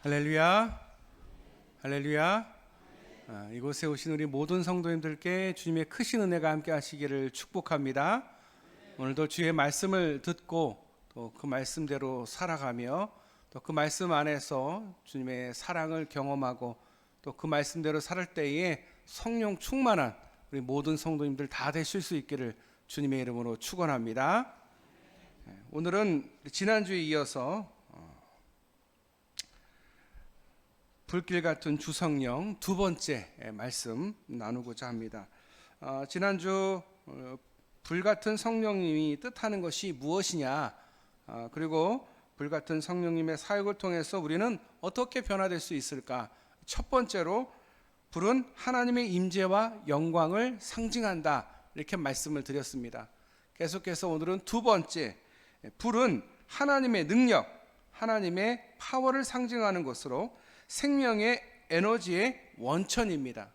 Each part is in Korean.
할렐루야, 할렐루야. 이곳에 오신 우리 모든 성도님들께 주님의 크신 은혜가 함께 하시기를 축복합니다. 오늘도 주의 말씀을 듣고 또 그 말씀대로 살아가며 또 그 말씀 안에서 주님의 사랑을 경험하고 또 그 말씀대로 살 때에 성령 충만한 우리 모든 성도님들 다 되실 수 있기를 주님의 이름으로 축원합니다. 오늘은 지난주에 이어서 불길 같은 주성령 두 번째 말씀 나누고자 합니다. 지난주 불 같은 성령님이 뜻하는 것이 무엇이냐, 그리고 불 같은 성령님의 사역을 통해서 우리는 어떻게 변화될 수 있을까. 첫 번째로 불은 하나님의 임재와 영광을 상징한다, 이렇게 말씀을 드렸습니다. 계속해서 오늘은 두 번째, 불은 하나님의 능력, 하나님의 파워를 상징하는 것으로 생명의 에너지의 원천입니다.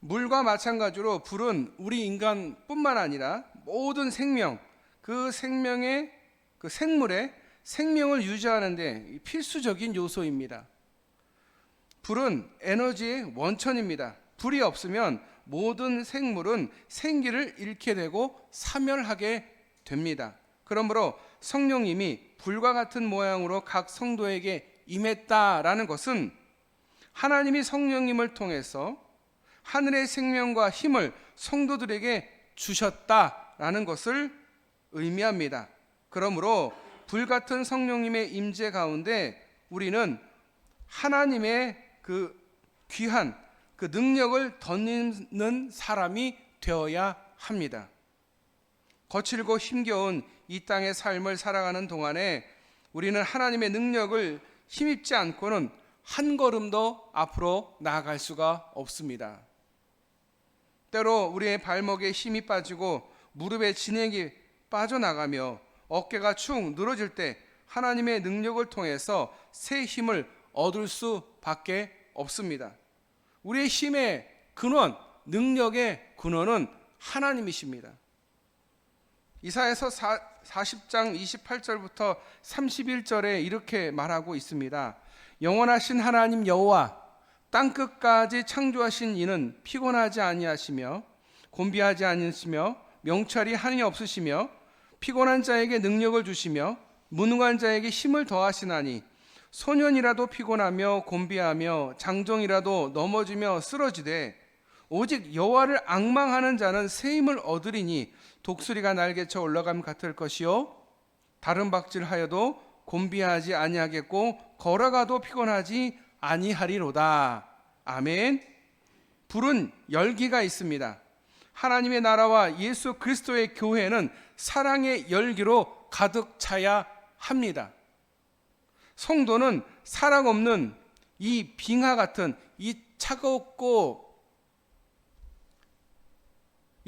물과 마찬가지로 불은 우리 인간뿐만 아니라 모든 생명, 그 생명의 그 생물의 생명을 유지하는 데 필수적인 요소입니다. 불은 에너지의 원천입니다. 불이 없으면 모든 생물은 생기를 잃게 되고 사멸하게 됩니다. 그러므로 성령님이 불과 같은 모양으로 각 성도에게 임했다라는 것은 하나님이 성령님을 통해서 하늘의 생명과 힘을 성도들에게 주셨다라는 것을 의미합니다. 그러므로 불같은 성령님의 임재 가운데 우리는 하나님의 그 귀한 그 능력을 덧입는 사람이 되어야 합니다. 거칠고 힘겨운 이 땅의 삶을 살아가는 동안에 우리는 하나님의 능력을 힘입지 않고는 한 걸음도 앞으로 나아갈 수가 없습니다. 때로 우리의 발목에 힘이 빠지고 무릎에 진액이 빠져나가며 어깨가 축 늘어질 때 하나님의 능력을 통해서 새 힘을 얻을 수밖에 없습니다. 우리의 힘의 근원, 능력의 근원은 하나님이십니다. 이사야서 40장 28절부터 31절에 이렇게 말하고 있습니다. 영원하신 하나님 여호와, 땅끝까지 창조하신 이는 피곤하지 아니하시며 곤비하지 않으시며 명철이 한이 없으시며 피곤한 자에게 능력을 주시며 무능한 자에게 힘을 더하시나니 소년이라도 피곤하며 곤비하며 장정이라도 넘어지며 쓰러지되 오직 여호와를 앙망하는 자는 새 힘을 얻으리니 독수리가 날개쳐 올라감 같을 것이요 다른 박질하여도 곤비하지 아니하겠고 걸어가도 피곤하지 아니하리로다. 아멘. 불은 열기가 있습니다. 하나님의 나라와 예수 그리스도의 교회는 사랑의 열기로 가득 차야 합니다. 성도는 사랑 없는 이 빙하 같은 이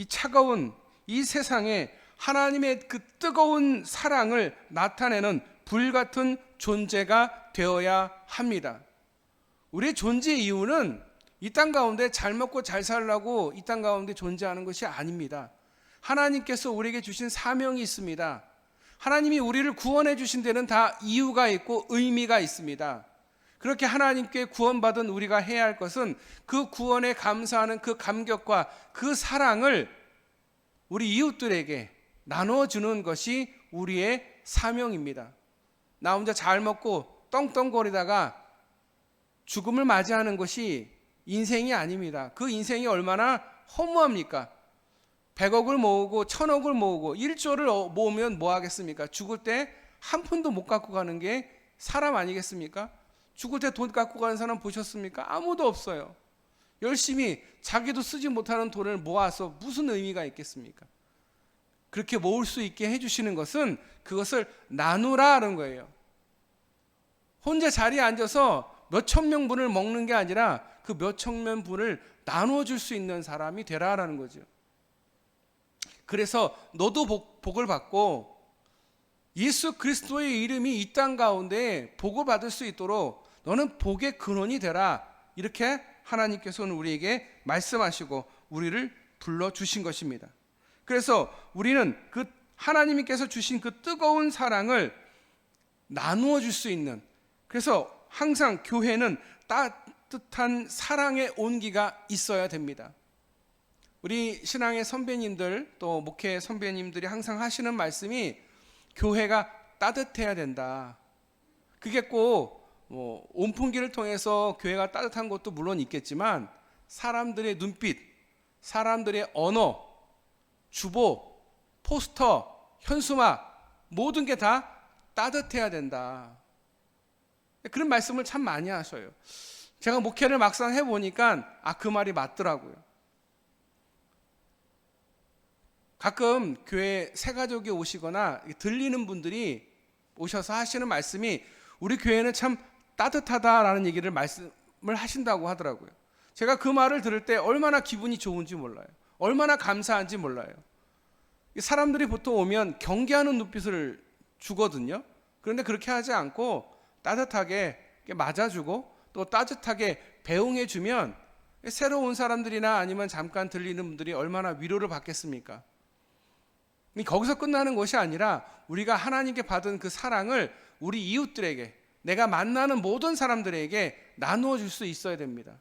차가운 이 세상에 하나님의 그 뜨거운 사랑을 나타내는 불같은 존재가 되어야 합니다. 우리의 존재 이유는 이 땅 가운데 잘 먹고 잘 살라고 이 땅 가운데 존재하는 것이 아닙니다. 하나님께서 우리에게 주신 사명이 있습니다. 하나님이 우리를 구원해 주신 데는 다 이유가 있고 의미가 있습니다. 그렇게 하나님께 구원받은 우리가 해야 할 것은 그 구원에 감사하는 그 감격과 그 사랑을 우리 이웃들에게 나눠주는 것이 우리의 사명입니다. 나 혼자 잘 먹고 떵떵거리다가 죽음을 맞이하는 것이 인생이 아닙니다. 그 인생이 얼마나 허무합니까? 100억을 모으고 1000억을 모으고 1조를 모으면 뭐 하겠습니까? 죽을 때 한 푼도 못 갖고 가는 게 사람 아니겠습니까? 죽을 때 돈 갖고 가는 사람 보셨습니까? 아무도 없어요. 열심히 자기도 쓰지 못하는 돈을 모아서 무슨 의미가 있겠습니까? 그렇게 모을 수 있게 해주시는 것은 그것을 나누라는 거예요. 혼자 자리에 앉아서 몇천 명분을 먹는 게 아니라 그 몇천 명분을 나눠줄 수 있는 사람이 되라라는 거죠. 그래서 너도 복을 받고 예수 그리스도의 이름이 이 땅 가운데 복을 받을 수 있도록 너는 복의 근원이 되라, 이렇게 하나님께서는 우리에게 말씀하시고 우리를 불러주신 것입니다. 그래서 우리는 그 하나님께서 주신 그 뜨거운 사랑을 나누어 줄 수 있는, 그래서 항상 교회는 따뜻한 사랑의 온기가 있어야 됩니다. 우리 신앙의 선배님들 또 목회 선배님들이 항상 하시는 말씀이 교회가 따뜻해야 된다. 그게 꼭 온풍기를 통해서 교회가 따뜻한 것도 물론 있겠지만 사람들의 눈빛, 사람들의 언어, 주보, 포스터, 현수막 모든 게 다 따뜻해야 된다. 그런 말씀을 참 많이 하셔요. 제가 목회를 막상 해보니까 그 말이 맞더라고요. 가끔 교회 새가족이 오시거나 들리는 분들이 오셔서 하시는 말씀이 우리 교회는 참 따뜻하다라는 얘기를 말씀을 하신다고 하더라고요. 제가 그 말을 들을 때 얼마나 기분이 좋은지 몰라요. 얼마나 감사한지 몰라요. 사람들이 보통 오면 경계하는 눈빛을 주거든요. 그런데 그렇게 하지 않고 따뜻하게 맞아주고 또 따뜻하게 배웅해주면 새로 온 사람들이나 아니면 잠깐 들리는 분들이 얼마나 위로를 받겠습니까? 거기서 끝나는 것이 아니라 우리가 하나님께 받은 그 사랑을 우리 이웃들에게, 내가 만나는 모든 사람들에게 나누어 줄 수 있어야 됩니다.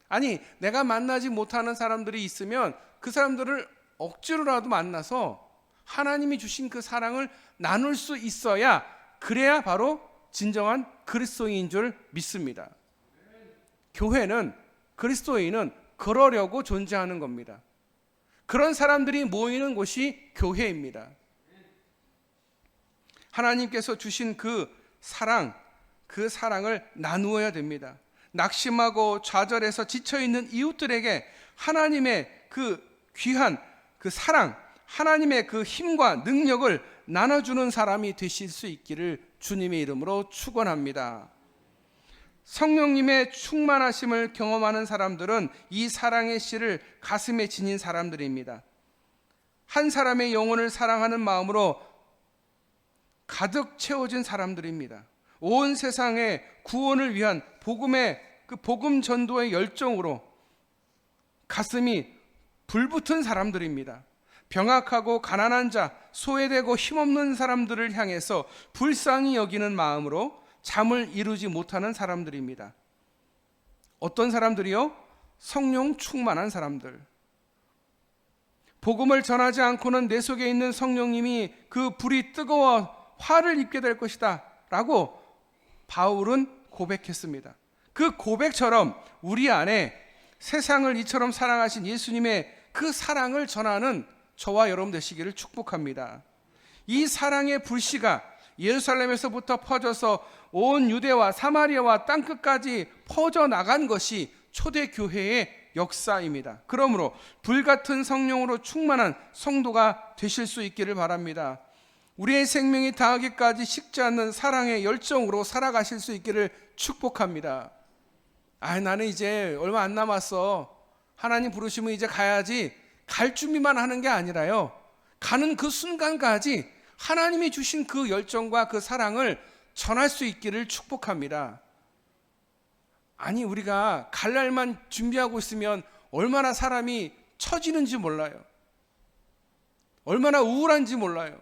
아니, 내가 만나지 못하는 사람들이 있으면 그 사람들을 억지로라도 만나서 하나님이 주신 그 사랑을 나눌 수 있어야, 그래야 바로 진정한 그리스도인인 줄 믿습니다. 교회는, 그리스도인은 그러려고 존재하는 겁니다. 그런 사람들이 모이는 곳이 교회입니다. 하나님께서 주신 그 사랑을 나누어야 됩니다. 낙심하고 좌절해서 지쳐있는 이웃들에게 하나님의 그 귀한 그 사랑, 하나님의 그 힘과 능력을 나눠주는 사람이 되실 수 있기를 주님의 이름으로 축원합니다. 성령님의 충만하심을 경험하는 사람들은 이 사랑의 씨를 가슴에 지닌 사람들입니다. 한 사람의 영혼을 사랑하는 마음으로 가득 채워진 사람들입니다. 온 세상의 구원을 위한 그 복음 전도의 열정으로 가슴이 불붙은 사람들입니다. 병약하고 가난한 자, 소외되고 힘없는 사람들을 향해서 불쌍히 여기는 마음으로 잠을 이루지 못하는 사람들입니다. 어떤 사람들이요? 성령 충만한 사람들. 복음을 전하지 않고는 내 속에 있는 성령님이 그 불이 뜨거워 화를 입게 될 것이다 라고 바울은 고백했습니다. 그 고백처럼 우리 안에 세상을 이처럼 사랑하신 예수님의 그 사랑을 전하는 저와 여러분 되시기를 축복합니다. 이 사랑의 불씨가 예루살렘에서부터 퍼져서 온 유대와 사마리아와 땅끝까지 퍼져나간 것이 초대교회의 역사입니다. 그러므로 불같은 성령으로 충만한 성도가 되실 수 있기를 바랍니다. 우리의 생명이 다하기까지 식지 않는 사랑의 열정으로 살아가실 수 있기를 축복합니다. 나는 이제 얼마 안 남았어. 하나님 부르시면 이제 가야지. 갈 준비만 하는 게 아니라요. 가는 그 순간까지 하나님이 주신 그 열정과 그 사랑을 전할 수 있기를 축복합니다. 아니, 우리가 갈 날만 준비하고 있으면 얼마나 사람이 처지는지 몰라요. 얼마나 우울한지 몰라요.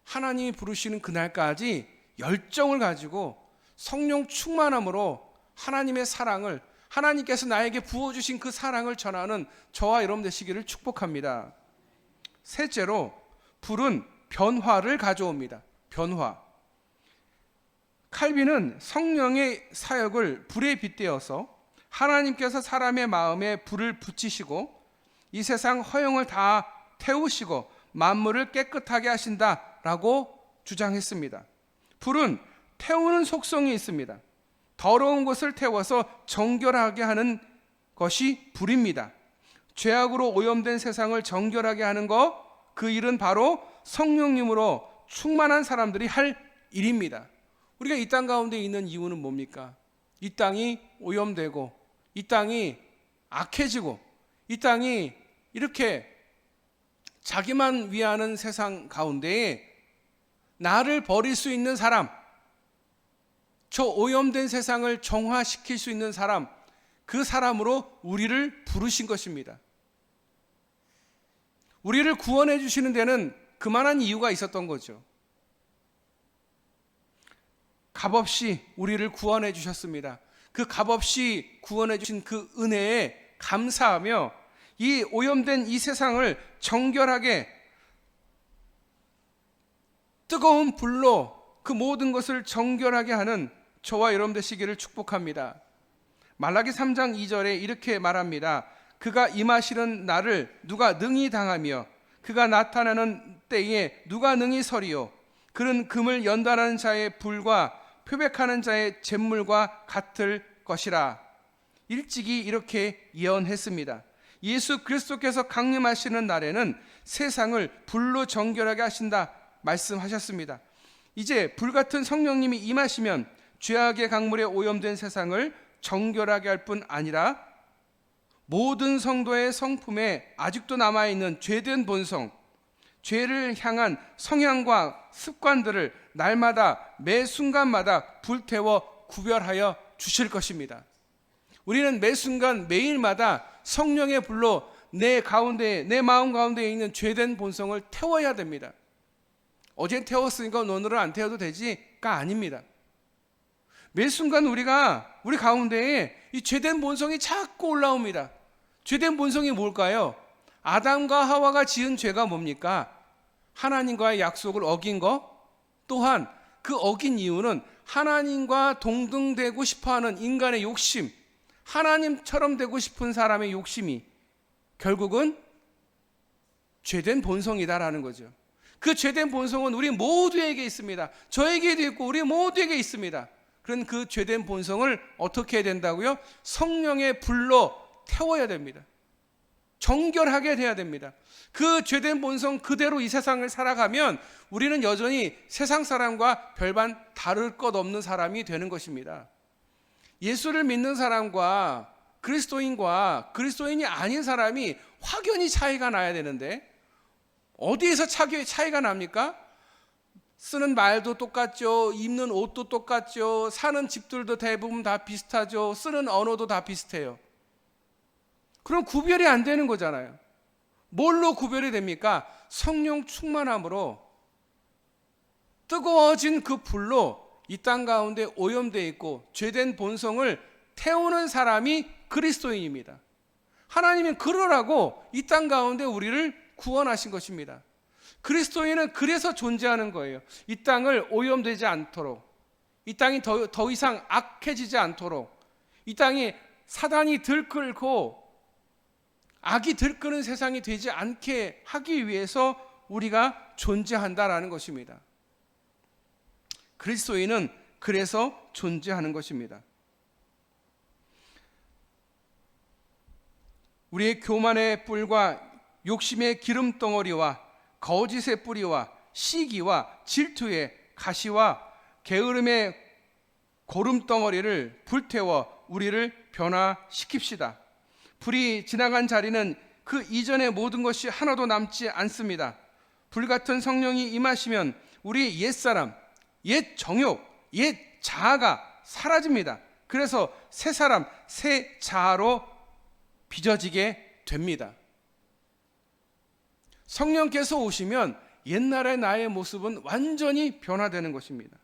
하나님이 부르시는 그날까지 열정을 가지고 성령 충만함으로 하나님의 사랑을, 하나님께서 나에게 부어주신 그 사랑을 전하는 저와 여러분 되시기를 축복합니다. 셋째로, 불은 변화를 가져옵니다. 변화. 칼빈은 성령의 사역을 불에 빗대어서 하나님께서 사람의 마음에 불을 붙이시고 이 세상 허영을 다 태우시고 만물을 깨끗하게 하신다라고 주장했습니다. 불은 태우는 속성이 있습니다. 더러운 것을 태워서 정결하게 하는 것이 불입니다. 죄악으로 오염된 세상을 정결하게 하는 것, 그 일은 바로 성령님으로 충만한 사람들이 할 일입니다. 우리가 이 땅 가운데 있는 이유는 뭡니까? 이 땅이 오염되고 이 땅이 악해지고 이 땅이 이렇게 자기만 위하는 세상 가운데에 나를 버릴 수 있는 사람, 저 오염된 세상을 정화시킬 수 있는 사람, 그 사람으로 우리를 부르신 것입니다. 우리를 구원해 주시는 데는 그만한 이유가 있었던 거죠. 값없이 우리를 구원해 주셨습니다. 그 값없이 구원해 주신 그 은혜에 감사하며 이 오염된 이 세상을 정결하게 뜨거운 불로 그 모든 것을 정결하게 하는 저와 여러분 되시기를 축복합니다. 말라기 3장 2절에 이렇게 말합니다. 그가 임하시는 날을 누가 능히 당하며 그가 나타나는 때에 누가 능히 서리요. 그는 금을 연단하는 자의 불과 표백하는 자의 잿물과 같을 것이라. 일찍이 이렇게 예언했습니다. 예수 그리스도께서 강림하시는 날에는 세상을 불로 정결하게 하신다 말씀하셨습니다. 이제 불같은 성령님이 임하시면 죄악의 강물에 오염된 세상을 정결하게 할 뿐 아니라 모든 성도의 성품에 아직도 남아있는 죄된 본성, 죄를 향한 성향과 습관들을 날마다 매 순간마다 불태워 구별하여 주실 것입니다. 우리는 매 순간 매일마다 성령의 불로 내 가운데, 내 마음 가운데 있는 죄된 본성을 태워야 됩니다. 어제 태웠으니까 오늘은 안 태워도 되지가 아닙니다. 매 순간 우리가 우리 가운데에 이 죄된 본성이 자꾸 올라옵니다. 죄된 본성이 뭘까요? 아담과 하와가 지은 죄가 뭡니까? 하나님과의 약속을 어긴 거, 또한 그 어긴 이유는 하나님과 동등되고 싶어하는 인간의 욕심, 하나님처럼 되고 싶은 사람의 욕심이 결국은 죄된 본성이다라는 거죠. 그 죄된 본성은 우리 모두에게 있습니다. 저에게도 있고 우리 모두에게 있습니다. 그런 그 죄된 본성을 어떻게 해야 된다고요? 성령의 불로 태워야 됩니다. 정결하게 돼야 됩니다. 그 죄된 본성 그대로 이 세상을 살아가면 우리는 여전히 세상 사람과 별반 다를 것 없는 사람이 되는 것입니다. 예수를 믿는 사람과 그리스도인과 그리스도인이 아닌 사람이 확연히 차이가 나야 되는데 어디에서 차이가 납니까? 쓰는 말도 똑같죠. 입는 옷도 똑같죠. 사는 집들도 대부분 다 비슷하죠. 쓰는 언어도 다 비슷해요. 그럼 구별이 안 되는 거잖아요. 뭘로 구별이 됩니까? 성령 충만함으로 뜨거워진 그 불로 이 땅 가운데 오염되어 있고 죄된 본성을 태우는 사람이 그리스도인입니다. 하나님은 그러라고 이 땅 가운데 우리를 구원하신 것입니다. 그리스도인은 그래서 존재하는 거예요. 이 땅을 오염되지 않도록, 이 땅이 더 이상 악해지지 않도록, 이 땅이 사단이 들끓고 악이 들끓는 세상이 되지 않게 하기 위해서 우리가 존재한다라는 것입니다. 그리스도인은 그래서 존재하는 것입니다. 우리의 교만의 뿔과 욕심의 기름덩어리와 거짓의 뿌리와 시기와 질투의 가시와 게으름의 고름덩어리를 불태워 우리를 변화시킵시다. 불이 지나간 자리는 그 이전의 모든 것이 하나도 남지 않습니다. 불같은 성령이 임하시면 우리 옛사람, 옛 정욕, 옛 자아가 사라집니다. 그래서 새 사람, 새 자아로 빚어지게 됩니다. 성령께서 오시면 옛날의 나의 모습은 완전히 변화되는 것입니다.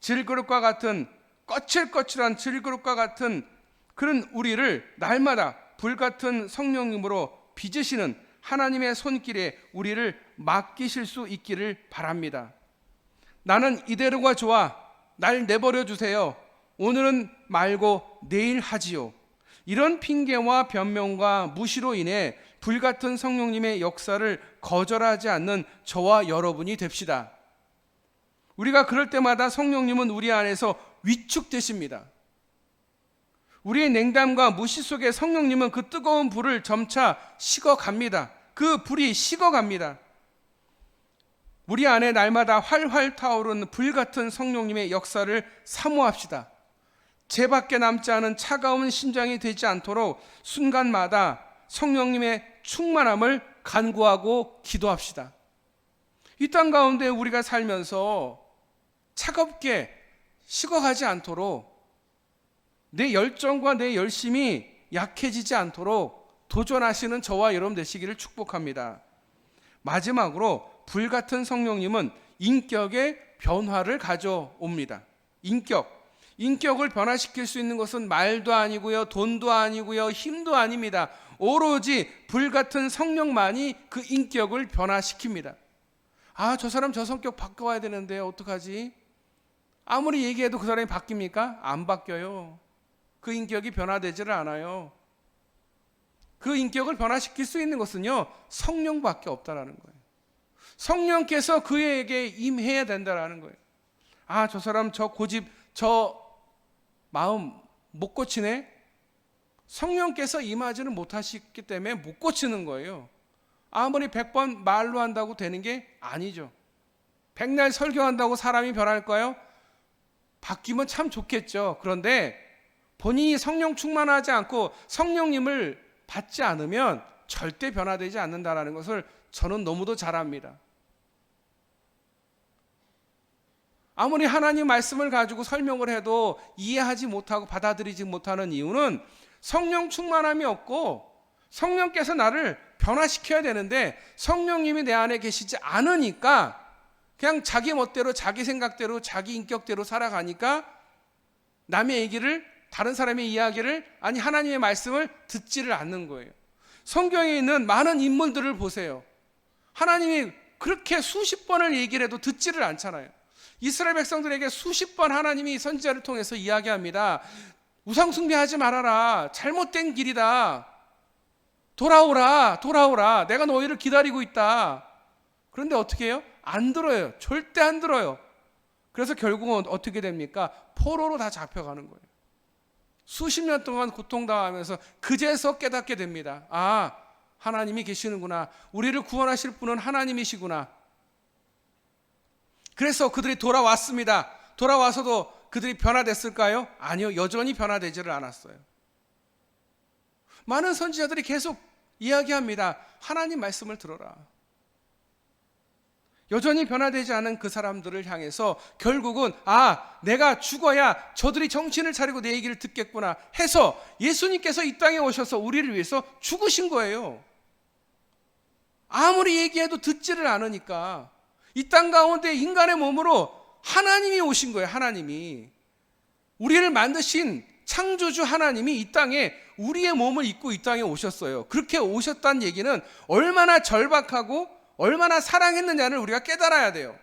질그릇과 같은 거칠거칠한 질그릇과 같은 그런 우리를 날마다 불같은 성령님으로 빚으시는 하나님의 손길에 우리를 맡기실 수 있기를 바랍니다. 나는 이대로가 좋아. 날 내버려 주세요. 오늘은 말고 내일 하지요. 이런 핑계와 변명과 무시로 인해 불같은 성령님의 역사를 거절하지 않는 저와 여러분이 됩시다. 우리가 그럴 때마다 성령님은 우리 안에서 위축되십니다. 우리의 냉담과 무시 속에 성령님은 그 뜨거운 불을 점차 식어갑니다. 그 불이 식어갑니다. 우리 안에 날마다 활활 타오르는 불같은 성령님의 역사를 사모합시다. 죄밖에 남지 않은 차가운 심장이 되지 않도록 순간마다 성령님의 충만함을 간구하고 기도합시다. 이 땅 가운데 우리가 살면서 차갑게 식어가지 않도록 내 열정과 내 열심이 약해지지 않도록 도전하시는 저와 여러분 되시기를 축복합니다. 마지막으로 불같은 성령님은 인격의 변화를 가져옵니다. 인격을 변화시킬 수 있는 것은 말도 아니고요, 돈도 아니고요, 힘도 아닙니다. 오로지 불같은 성령만이 그 인격을 변화시킵니다. 아, 저 사람 저 성격 바꿔야 되는데 어떡하지? 아무리 얘기해도 그 사람이 바뀝니까? 안 바뀌어요. 그 인격이 변화되지를 않아요. 그 인격을 변화시킬 수 있는 것은요, 성령밖에 없다라는 거예요. 성령께서 그에게 임해야 된다라는 거예요. 아, 저 사람 저 고집, 저 마음 못 고치네? 성령께서 임하지는 못하시기 때문에 못 고치는 거예요. 아무리 100번 말로 한다고 되는 게 아니죠. 백날 설교한다고 사람이 변할까요? 바뀌면 참 좋겠죠. 그런데 본인이 성령 충만하지 않고 성령님을 받지 않으면 절대 변화되지 않는다는 것을 저는 너무도 잘 압니다. 아무리 하나님 말씀을 가지고 설명을 해도 이해하지 못하고 받아들이지 못하는 이유는 성령 충만함이 없고, 성령께서 나를 변화시켜야 되는데 성령님이 내 안에 계시지 않으니까 그냥 자기 멋대로, 자기 생각대로, 자기 인격대로 살아가니까 남의 얘기를, 다른 사람의 이야기를, 아니 하나님의 말씀을 듣지를 않는 거예요. 성경에 있는 많은 인물들을 보세요. 하나님이 그렇게 수십 번을 얘기를 해도 듣지를 않잖아요. 이스라엘 백성들에게 수십 번 하나님이 선지자를 통해서 이야기합니다. 우상 숭배하지 말아라. 잘못된 길이다. 돌아오라. 돌아오라. 내가 너희를 기다리고 있다. 그런데 어떻게 해요? 안 들어요. 절대 안 들어요. 그래서 결국은 어떻게 됩니까? 포로로 다 잡혀가는 거예요. 수십 년 동안 고통당하면서 그제서 깨닫게 됩니다. 아, 하나님이 계시는구나. 우리를 구원하실 분은 하나님이시구나. 그래서 그들이 돌아왔습니다. 돌아와서도 그들이 변화됐을까요? 아니요. 여전히 변화되지를 않았어요. 많은 선지자들이 계속 이야기합니다. 하나님 말씀을 들어라. 여전히 변화되지 않은 그 사람들을 향해서 결국은 내가 죽어야 저들이 정신을 차리고 내 얘기를 듣겠구나 해서 예수님께서 이 땅에 오셔서 우리를 위해서 죽으신 거예요. 아무리 얘기해도 듣지를 않으니까 이 땅 가운데 인간의 몸으로 하나님이 오신 거예요. 하나님이. 우리를 만드신 창조주 하나님이 이 땅에 우리의 몸을 입고 이 땅에 오셨어요. 그렇게 오셨다는 얘기는 얼마나 절박하고 얼마나 사랑했느냐를 우리가 깨달아야 돼요.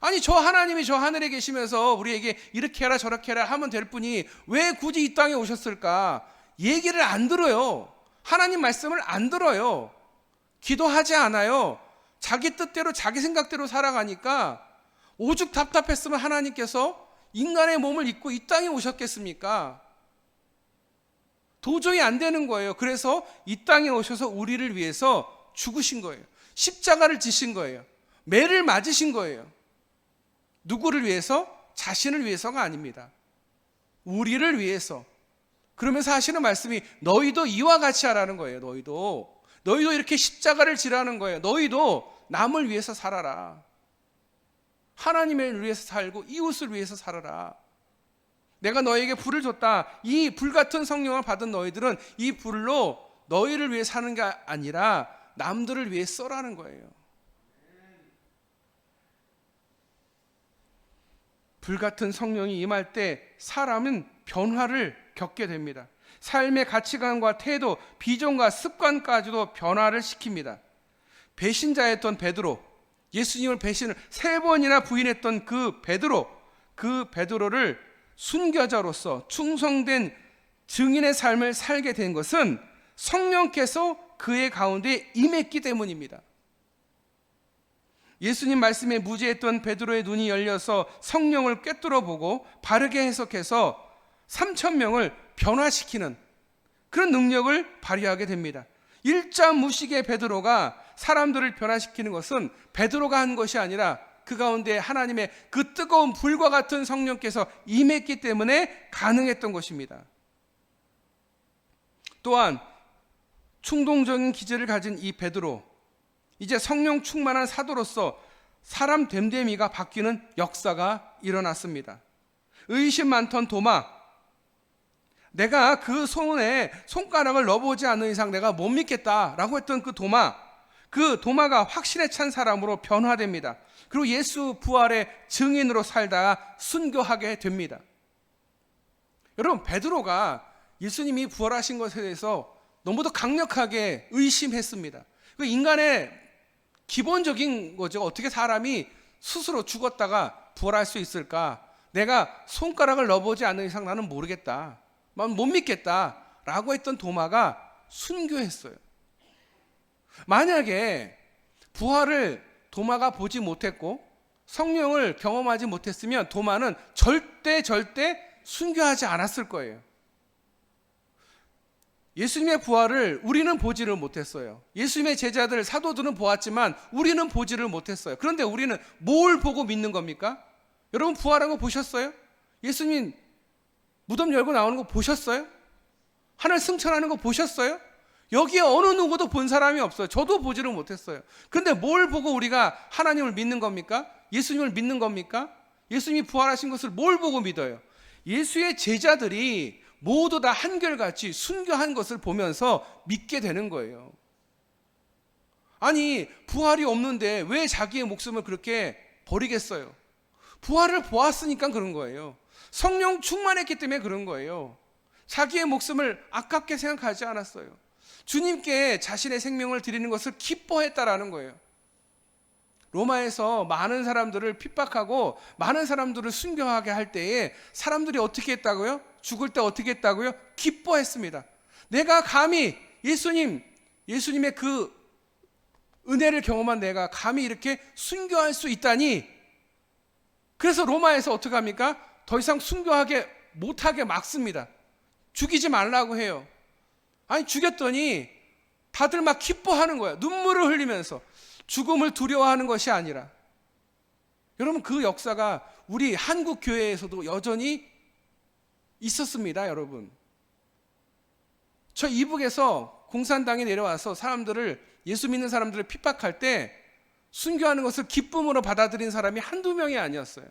아니, 저 하나님이 저 하늘에 계시면서 우리에게 이렇게 해라 저렇게 해라 하면 될 뿐이 왜 굳이 이 땅에 오셨을까? 얘기를 안 들어요. 하나님 말씀을 안 들어요. 기도하지 않아요. 자기 뜻대로 자기 생각대로 살아가니까 오죽 답답했으면 하나님께서 인간의 몸을 입고 이 땅에 오셨겠습니까? 도저히 안 되는 거예요. 그래서 이 땅에 오셔서 우리를 위해서 죽으신 거예요. 십자가를 지신 거예요. 매를 맞으신 거예요. 누구를 위해서? 자신을 위해서가 아닙니다. 우리를 위해서. 그러면서 하시는 말씀이 너희도 이와 같이 하라는 거예요. 너희도 이렇게 십자가를 지라는 거예요. 너희도 남을 위해서 살아라. 하나님을 위해서 살고 이웃을 위해서 살아라. 내가 너에게 불을 줬다. 이 불같은 성령을 받은 너희들은 이 불로 너희를 위해 사는 게 아니라 남들을 위해 써라는 거예요. 불같은 성령이 임할 때 사람은 변화를 겪게 됩니다. 삶의 가치관과 태도, 비전과 습관까지도 변화를 시킵니다. 배신자였던 베드로, 예수님을 배신을 3번이나 부인했던 그 베드로를 순교자로서 충성된 증인의 삶을 살게 된 것은 성령께서 그의 가운데 임했기 때문입니다. 예수님 말씀에 무지했던 베드로의 눈이 열려서 성령을 꿰뚫어 보고 바르게 해석해서 3,000명을 변화시키는 그런 능력을 발휘하게 됩니다. 일자 무식의 베드로가 사람들을 변화시키는 것은 베드로가 한 것이 아니라 그 가운데 하나님의 그 뜨거운 불과 같은 성령께서 임했기 때문에 가능했던 것입니다. 또한 충동적인 기질을 가진 이 베드로, 이제 성령 충만한 사도로서 사람 됨됨이가 바뀌는 역사가 일어났습니다. 의심 많던 도마, 내가 그 손에 손가락을 넣어보지 않는 이상 내가 못 믿겠다라고 했던 그 도마가 확신에 찬 사람으로 변화됩니다. 그리고 예수 부활의 증인으로 살다가 순교하게 됩니다. 여러분, 베드로가 예수님이 부활하신 것에 대해서 너무도 강력하게 의심했습니다. 그 인간의 기본적인 거죠. 어떻게 사람이 스스로 죽었다가 부활할 수 있을까? 내가 손가락을 넣어보지 않는 이상 나는 모르겠다, 난 못 믿겠다 라고 했던 도마가 순교했어요. 만약에 부활을 도마가 보지 못했고 성령을 경험하지 못했으면 도마는 절대 순교하지 않았을 거예요. 예수님의 부활을 우리는 보지를 못했어요. 예수님의 제자들, 사도들은 보았지만 우리는 보지를 못했어요. 그런데 우리는 뭘 보고 믿는 겁니까? 여러분, 부활한 거 보셨어요? 예수님 무덤 열고 나오는 거 보셨어요? 하늘 승천하는 거 보셨어요? 여기에 어느 누구도 본 사람이 없어요. 저도 보지를 못했어요. 근데 뭘 보고 우리가 하나님을 믿는 겁니까? 예수님을 믿는 겁니까? 예수님이 부활하신 것을 뭘 보고 믿어요? 예수의 제자들이 모두 다 한결같이 순교한 것을 보면서 믿게 되는 거예요. 아니, 부활이 없는데 왜 자기의 목숨을 그렇게 버리겠어요? 부활을 보았으니까 그런 거예요. 성령 충만했기 때문에 그런 거예요. 자기의 목숨을 아깝게 생각하지 않았어요. 주님께 자신의 생명을 드리는 것을 기뻐했다라는 거예요. 로마에서 많은 사람들을 핍박하고 많은 사람들을 순교하게 할 때에 사람들이 어떻게 했다고요? 죽을 때 어떻게 했다고요? 기뻐했습니다. 내가 감히 예수님의 그 은혜를 경험한 내가 감히 이렇게 순교할 수 있다니. 그래서 로마에서 어떻게 합니까? 더 이상 순교하게 못하게 막습니다. 죽이지 말라고 해요. 아니, 죽였더니 다들 막 기뻐하는 거야. 눈물을 흘리면서. 죽음을 두려워하는 것이 아니라. 여러분, 그 역사가 우리 한국 교회에서도 여전히 있었습니다. 여러분, 저 이북에서 공산당에 내려와서 예수 믿는 사람들을 핍박할 때 순교하는 것을 기쁨으로 받아들인 사람이 한두 명이 아니었어요.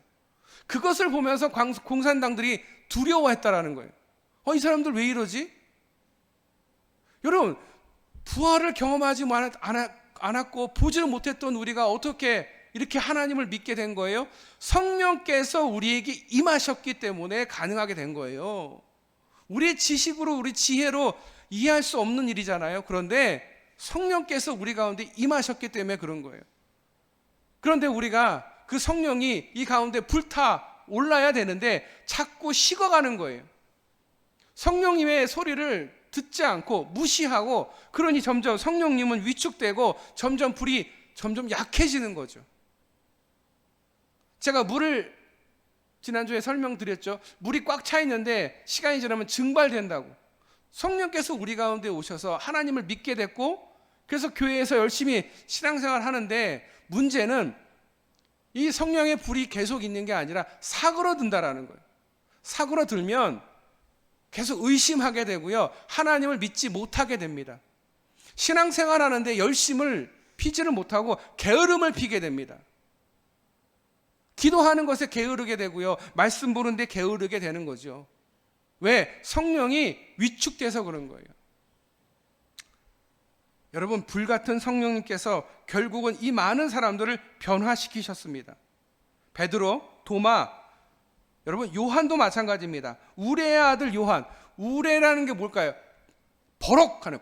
그것을 보면서 공산당들이 두려워했다라는 거예요. 이 사람들 왜 이러지? 여러분, 부활을 경험하지 않았고 보지를 못했던 우리가 어떻게 이렇게 하나님을 믿게 된 거예요? 성령께서 우리에게 임하셨기 때문에 가능하게 된 거예요. 우리의 지식으로, 우리 지혜로 이해할 수 없는 일이잖아요. 그런데 성령께서 우리 가운데 임하셨기 때문에 그런 거예요. 그런데 우리가 그 성령이 이 가운데 불타 올라야 되는데 자꾸 식어가는 거예요. 성령님의 소리를 듣지 않고 무시하고, 그러니 점점 성령님은 위축되고 점점 불이 점점 약해지는 거죠. 제가 물을 지난주에 설명드렸죠. 물이 꽉 차 있는데 시간이 지나면 증발된다고. 성령께서 우리 가운데 오셔서 하나님을 믿게 됐고, 그래서 교회에서 열심히 신앙생활 하는데, 문제는 이 성령의 불이 계속 있는 게 아니라 사그러든다라는 거예요. 사그러들면 계속 의심하게 되고요, 하나님을 믿지 못하게 됩니다. 신앙생활 하는데 열심을 피지를 못하고 게으름을 피게 됩니다. 기도하는 것에 게으르게 되고요, 말씀 보는데 게으르게 되는 거죠. 왜? 성령이 위축돼서 그런 거예요. 여러분, 불같은 성령님께서 결국은 이 많은 사람들을 변화시키셨습니다. 베드로, 도마, 여러분 요한도 마찬가지입니다. 우레의 아들 요한. 우레라는 게 뭘까요? 버럭하네.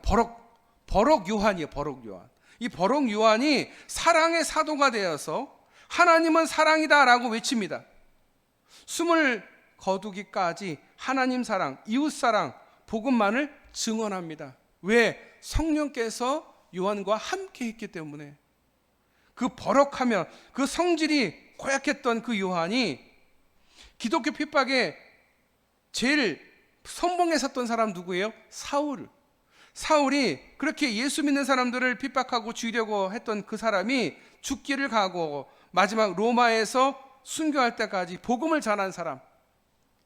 버럭 요한이에요. 버럭 요한. 이 버럭 요한이 사랑의 사도가 되어서 하나님은 사랑이다라고 외칩니다. 숨을 거두기까지 하나님 사랑, 이웃 사랑, 복음만을 증언합니다. 왜? 성령께서 요한과 함께 했기 때문에. 그 버럭하며 그 성질이 고약했던 그 요한이 기독교 핍박에 제일 선봉에 섰던 사람 누구예요? 사울이 그렇게 예수 믿는 사람들을 핍박하고 죽이려고 했던 그 사람이 죽기를 각오하고 마지막 로마에서 순교할 때까지 복음을 전한 사람,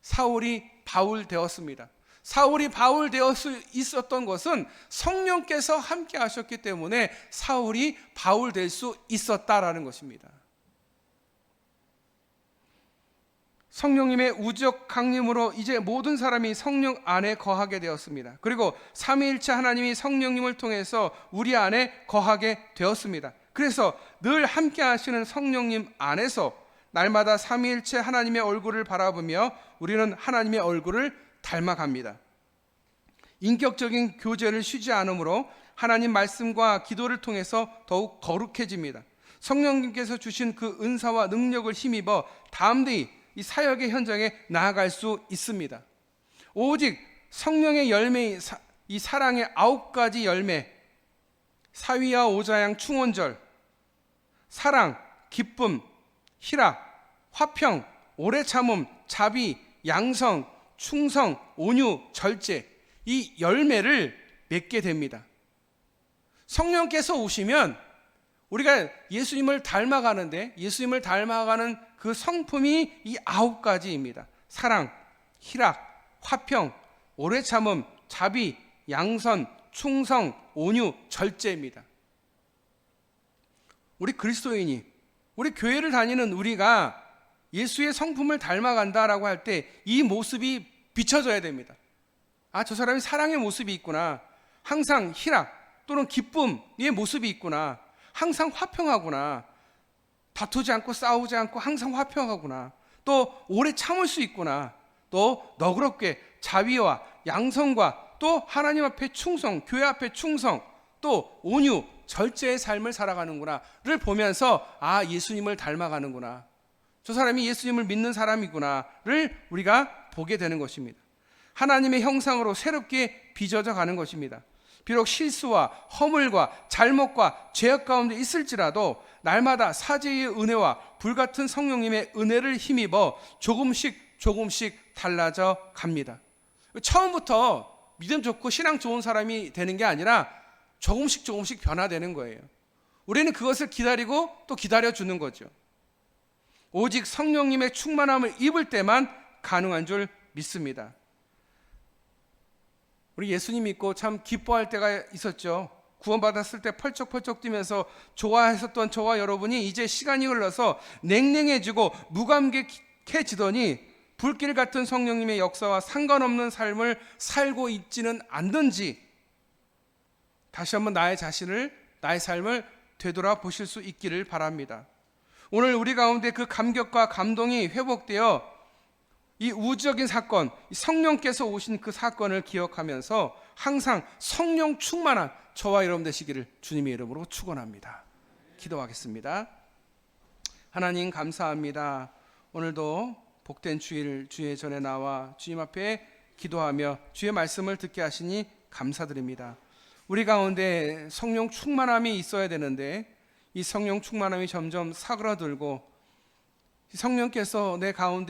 사울이 바울 되었습니다. 사울이 바울 되어 있었던 것은 성령께서 함께 하셨기 때문에 사울이 바울 될 수 있었다라는 것입니다. 성령님의 우주적 강림으로 이제 모든 사람이 성령 안에 거하게 되었습니다. 그리고 삼위일체 하나님이 성령님을 통해서 우리 안에 거하게 되었습니다. 그래서 늘 함께 하시는 성령님 안에서 날마다 삼위일체 하나님의 얼굴을 바라보며 우리는 하나님의 얼굴을 닮아갑니다. 인격적인 교제를 쉬지 않으므로 하나님 말씀과 기도를 통해서 더욱 거룩해집니다. 성령님께서 주신 그 은사와 능력을 힘입어 담대히 이 사역의 현장에 나아갈 수 있습니다. 오직 성령의 열매, 이 사랑의 9가지 열매, 사위와 오자양 충원절, 사랑, 기쁨, 희락, 화평, 오래 참음, 자비, 양성, 충성, 온유, 절제, 이 열매를 맺게 됩니다. 성령께서 오시면 우리가 예수님을 닮아가는데, 예수님을 닮아가는 그 성품이 이 9가지입니다. 사랑, 희락, 화평, 오래 참음, 자비, 양선, 충성, 온유, 절제입니다. 우리 그리스도인이, 우리 교회를 다니는 우리가 예수의 성품을 닮아간다라고 할 때 이 모습이 비춰져야 됩니다. 아, 저 사람이 사랑의 모습이 있구나. 항상 희락 또는 기쁨의 모습이 있구나. 항상 화평하구나. 다투지 않고 싸우지 않고 항상 화평하구나. 또 오래 참을 수 있구나. 또 너그럽게 자비와 양성과 또 하나님 앞에 충성, 교회 앞에 충성, 또 온유, 절제의 삶을 살아가는구나를 보면서 아, 예수님을 닮아가는구나. 저 사람이 예수님을 믿는 사람이구나를 우리가 보게 되는 것입니다. 하나님의 형상으로 새롭게 빚어져 가는 것입니다. 비록 실수와 허물과 잘못과 죄악 가운데 있을지라도 날마다 사제의 은혜와 불같은 성령님의 은혜를 힘입어 조금씩 달라져 갑니다. 처음부터 믿음 좋고 신앙 좋은 사람이 되는 게 아니라 조금씩 변화되는 거예요. 우리는 그것을 기다리고 또 기다려주는 거죠. 오직 성령님의 충만함을 입을 때만 가능한 줄 믿습니다. 우리 예수님 믿고 참 기뻐할 때가 있었죠. 구원받았을 때 펄쩍펄쩍 뛰면서 좋아했었던 저와 여러분이 이제 시간이 흘러서 냉랭해지고 무감격해지더니 불길 같은 성령님의 역사와 상관없는 삶을 살고 있지는 않는지 다시 한번 나의 삶을 되돌아보실 수 있기를 바랍니다. 오늘 우리 가운데 그 감격과 감동이 회복되어 이 우주적인 사건, 성령께서 오신 그 사건을 기억하면서 항상 성령 충만한 저와 여러분 되시기를 주님의 이름으로 축원합니다. 기도하겠습니다. 하나님 감사합니다. 오늘도 복된 주의 전에 나와 주님 앞에 기도하며 주의 말씀을 듣게 하시니 감사드립니다. 우리 가운데 성령 충만함이 있어야 되는데 이 성령 충만함이 점점 사그라들고 성령께서 내 가운데